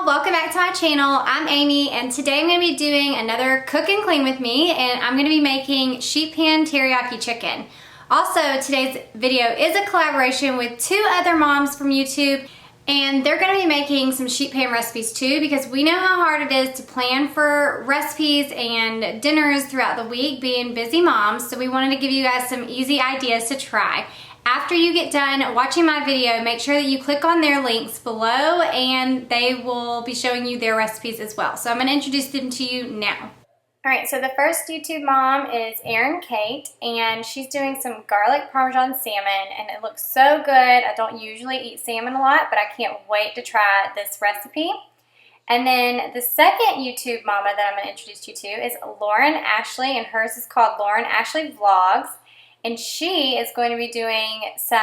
welcome back to my channel. I'm Amy and today I'm going to be doing another cook and clean with me, and I'm going to be making sheet pan teriyaki chicken. Also, today's video is a collaboration with two other moms from YouTube, and they're going to be making some sheet pan recipes too, because we know how hard it is to plan for recipes and dinners throughout the week being busy moms, so we wanted to give you guys some easy ideas to try. After you get done watching my video, make sure that you click on their links below and they will be showing you their recipes as well. So I'm going to introduce them to you now. Alright, so the first YouTube mom is Erin Kate, and she's doing some garlic parmesan salmon, and it looks so good. I don't usually eat salmon a lot, but I can't wait to try this recipe. And then the second YouTube mama that I'm going to introduce you to is Lauren Ashley, and hers is called Lauren Ashley Vlogs. And she is going to be doing some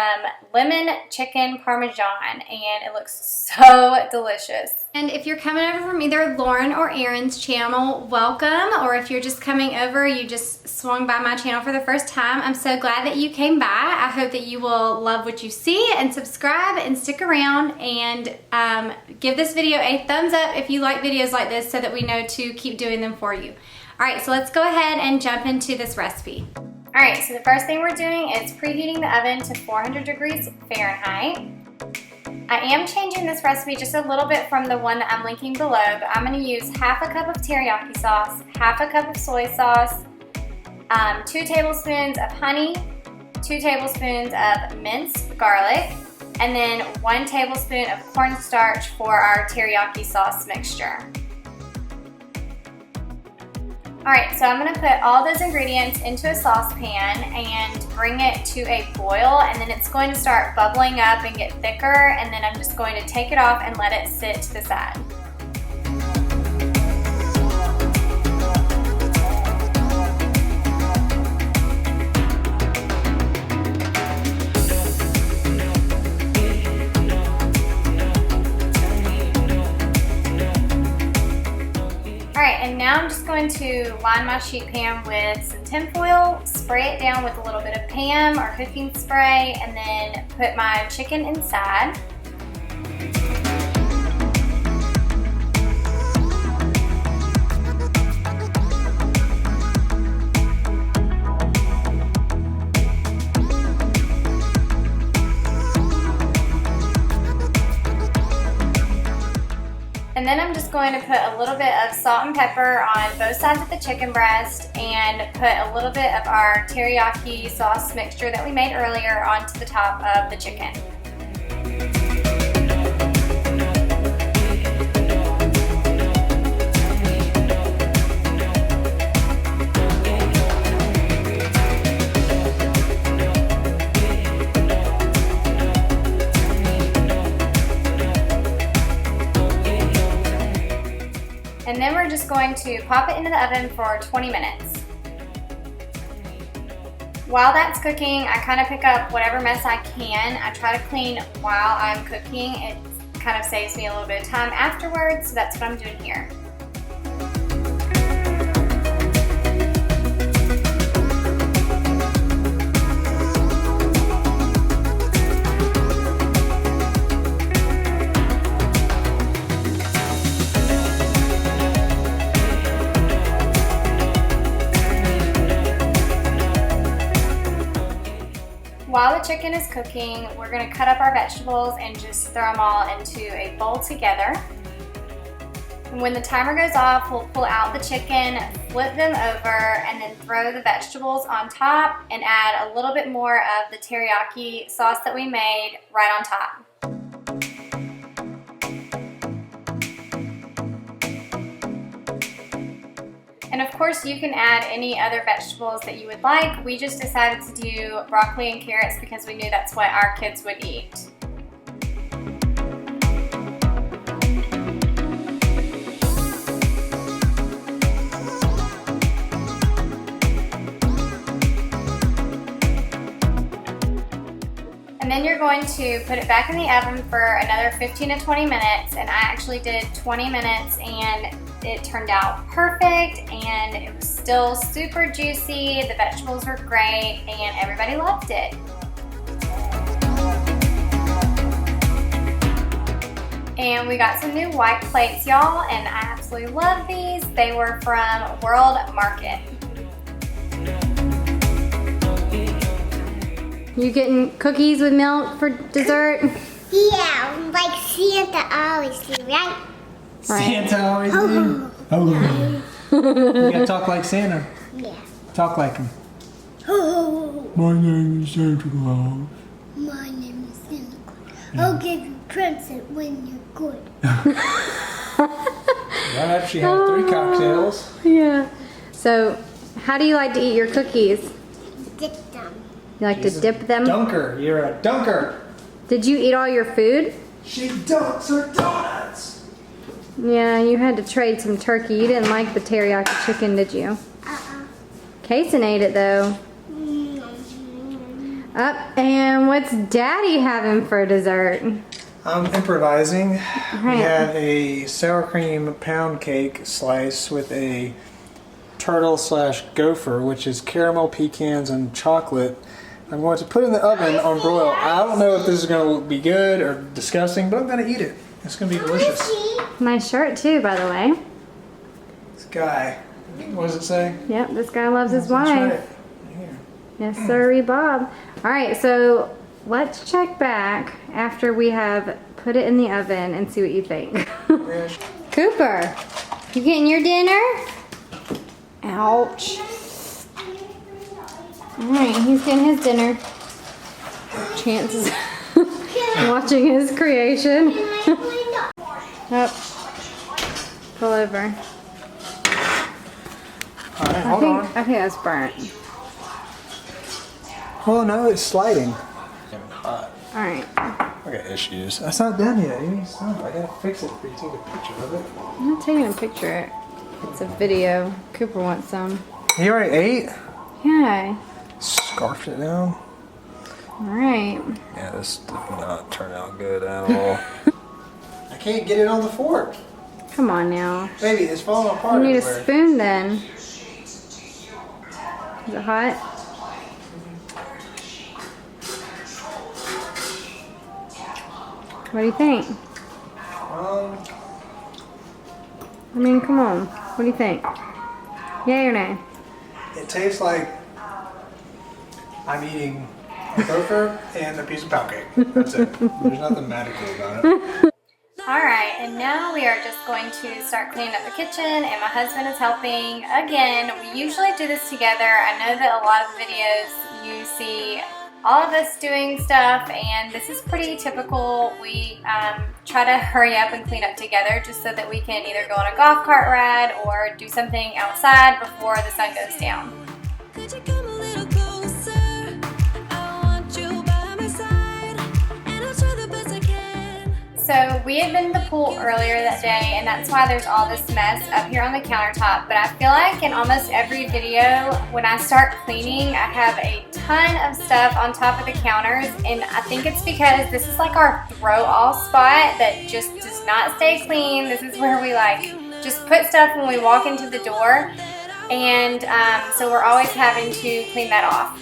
lemon chicken parmesan, and it looks so delicious. And if you're coming over from either Lauren or Erin's channel, welcome. Or if you're just coming over, you just swung by my channel for the first time, I'm so glad that you came by. I hope that you will love what you see and subscribe and stick around, and give this video a thumbs up if you like videos like this so that we know to keep doing them for you. All right, so let's go ahead and jump into this recipe. Alright, so the first thing we're doing is preheating the oven to 400 degrees Fahrenheit. I am changing this recipe just a little bit from the one that I'm linking below, but I'm going to use half a cup of teriyaki sauce, half a cup of soy sauce, 2 tablespoons of honey, 2 tablespoons of minced garlic, and then 1 tablespoon of cornstarch for our teriyaki sauce mixture. Alright, so I'm going to put all those ingredients into a saucepan and bring it to a boil, and then it's going to start bubbling up and get thicker, and then I'm just going to take it off and let it sit to the side. And now I'm just going to line my sheet pan with some tin foil, spray it down with a little bit of Pam or cooking spray, and then put my chicken inside. And then I'm just going to put a little bit of salt and pepper on both sides of the chicken breast, and put a little bit of our teriyaki sauce mixture that we made earlier onto the top of the chicken. And then we're just going to pop it into the oven for 20 minutes. While that's cooking, I kind of pick up whatever mess I can. I try to clean while I'm cooking. It kind of saves me a little bit of time afterwards, so that's what I'm doing here. While the chicken is cooking, we're going to cut up our vegetables and just throw them all into a bowl together. And when the timer goes off, we'll pull out the chicken, flip them over, and then throw the vegetables on top and add a little bit more of the teriyaki sauce that we made right on top. And of course, you can add any other vegetables that you would like. We just decided to do broccoli and carrots because we knew that's what our kids would eat. And then you're going to put it back in the oven for another 15 to 20 minutes, and I actually did 20 minutes and it turned out perfect, and it was still super juicy, the vegetables were great, and everybody loved it. And we got some new white plates, y'all, and I absolutely love these. They were from World Market. You getting cookies with milk for dessert? Yeah, like Santa always do, right? Santa always do? Oh. You gotta talk like Santa. Yeah. Talk like him. Oh. My name is Santa Claus. My name is Santa Claus. I'll give you present when you're good. Right after she had 3 cocktails. Yeah. So, how do you like to eat your cookies? Dip them. You like to dip them? Dunker. You're a dunker. Did you eat all your food? She dunks her donuts. Yeah, you had to trade some turkey. You didn't like the teriyaki chicken, did you? Kason ate it though. And what's Daddy having for dessert? I'm improvising. Right. We have a sour cream pound cake slice with a turtle/gopher, which is caramel, pecans, and chocolate. I'm going to put in the oven on broil. I don't know if this is going to be good or disgusting, but I'm going to eat it. It's going to be delicious. Nice shirt too, by the way. This guy, what does it say? Yep, this guy loves his That's wife. right. Here. Yes, sirree, Bob. All right, so let's check back after we have put it in the oven and see what you think. Cooper, you getting your dinner? Ouch. All right, he's getting his dinner. Chances watching his creation. Up. Pull over. All right, hold on. I think that's burnt. Oh no, it's sliding. Hot. All right. I got issues. That's not done yet. Stop. I gotta fix it before you take a picture of it. I'm not taking a picture. It's a video. Cooper wants some. You already ate? Yeah. Scarfed it down. All right. Yeah, this did not turn out good at all. I can't get it on the fork. Come on now. Baby, it's falling apart You need a everywhere. spoon then. Is it hot? What do you think? I mean, come on. What do you think? Yay or nay? It tastes like I'm eating a gopher and a piece of pound cake. That's it. There's nothing magical about it. Alright, and now we are just going to start cleaning up the kitchen, and my husband is helping again. We usually do this together. I know that a lot of videos you see all of us doing stuff, and this is pretty typical. We try to hurry up and clean up together just so that we can either go on a golf cart ride or do something outside before the sun goes down. Could you come a little closer? I want you by my side, and I'll try the best I can. So we had been to the pool earlier that day, and that's why there's all this mess up here on the countertop. But I feel like in almost every video, when I start cleaning, I have a ton of stuff on top of the counters, and I think it's because this is like our throw-all spot that just does not stay clean. This is where we like just put stuff when we walk into the door, and so we're always having to clean that off.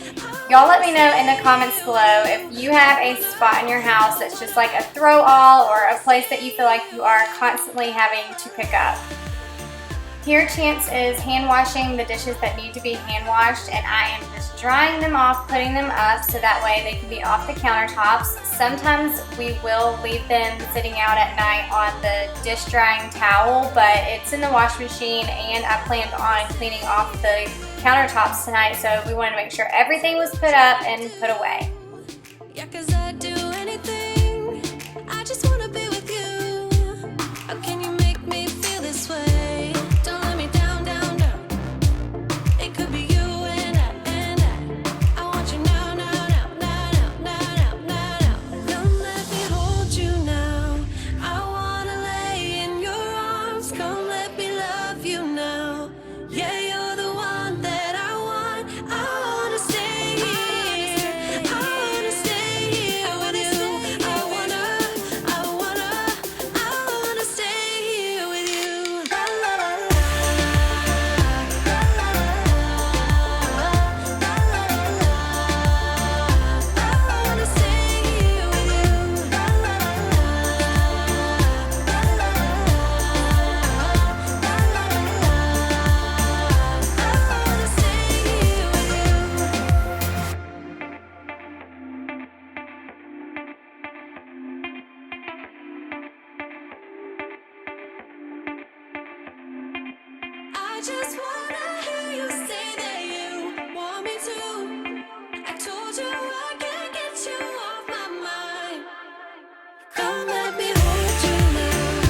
Y'all let me know in the comments below if you have a spot in your house that's just like a throw-all or a place that you feel like you are constantly having to pick up. Here Chance is hand washing the dishes that need to be hand washed, and I am just drying them off, putting them up so that way they can be off the countertops. Sometimes we will leave them sitting out at night on the dish drying towel, but it's in the wash machine, and I planned on cleaning off the countertops tonight, so we wanted to make sure everything was put up and put away. Yeah, 'cause I'd do anything. I just wanna be with you. How can you make me feel this way? Don't let me down, down, down. It could be you and I. I want you now, now, now, now, now, now, now, now. Come let me hold you now. I wanna lay in your arms. Come let me love you now. Yeah, you're the one that I want. I wanna stay here. I just wanna hear you say that you want me to. I told you I can't get you off my mind. Come let me hold you now.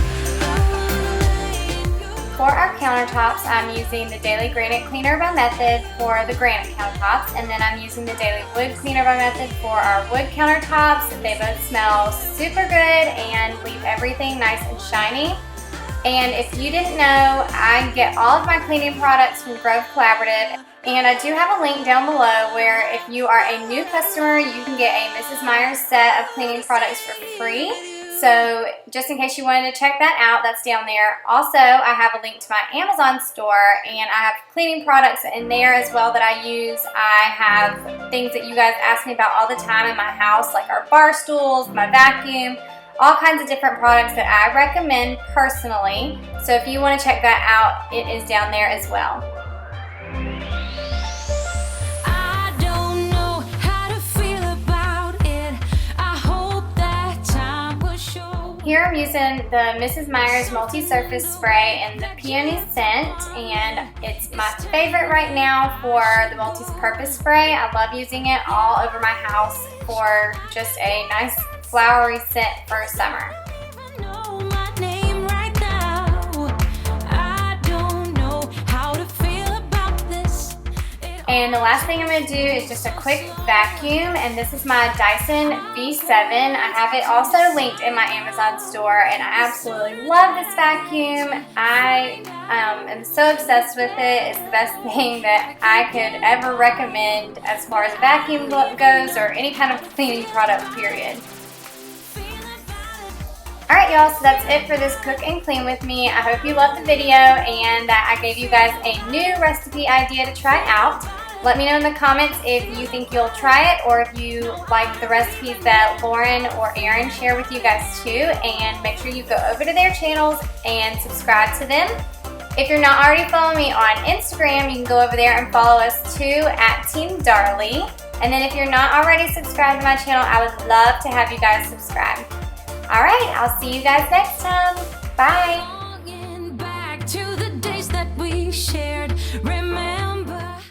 I wanna lay in your For our countertops, I'm using the Daily Granite Cleaner by Method for the granite countertops, and then I'm using the Daily Wood Cleaner by Method for our wood countertops. They both smell super good and leave everything nice and shiny. And if you didn't know, I get all of my cleaning products from Grove Collaborative, and I do have a link down below where if you are a new customer, you can get a Mrs. Myers set of cleaning products for free. So just in case you wanted to check that out, that's down there. Also, I have a link to my Amazon store, and I have cleaning products in there as well that I use. I have things that you guys ask me about all the time in my house, like our bar stools, my vacuum, all kinds of different products that I recommend personally. So if you want to check that out, it is down there as well. I don't know how to feel about it. I hope that time will show. Here I'm using the Mrs. Myers multi-surface spray in the peony scent, and it's my favorite right now for the multi-purpose spray. I love using it all over my house for just a nice flowery scent for summer. I know my name right now. I don't know how to feel about this. And the last thing I'm going to do is just a quick vacuum, and this is my Dyson V7. I have it also linked in my Amazon store, and I absolutely love this vacuum. I am so obsessed with it. It's the best thing that I could ever recommend as far as vacuum goes, or any kind of cleaning product, period. Alright y'all, so that's it for this cook and clean with me. I hope you loved the video and that I gave you guys a new recipe idea to try out. Let me know in the comments if you think you'll try it, or if you like the recipes that Lauren or Erin share with you guys too. And make sure you go over to their channels and subscribe to them. If you're not already following me on Instagram, you can go over there and follow us too at Team Darley. And then if you're not already subscribed to my channel, I would love to have you guys subscribe. Alright, I'll see you guys next time. Bye! Longing back to the days that we shared.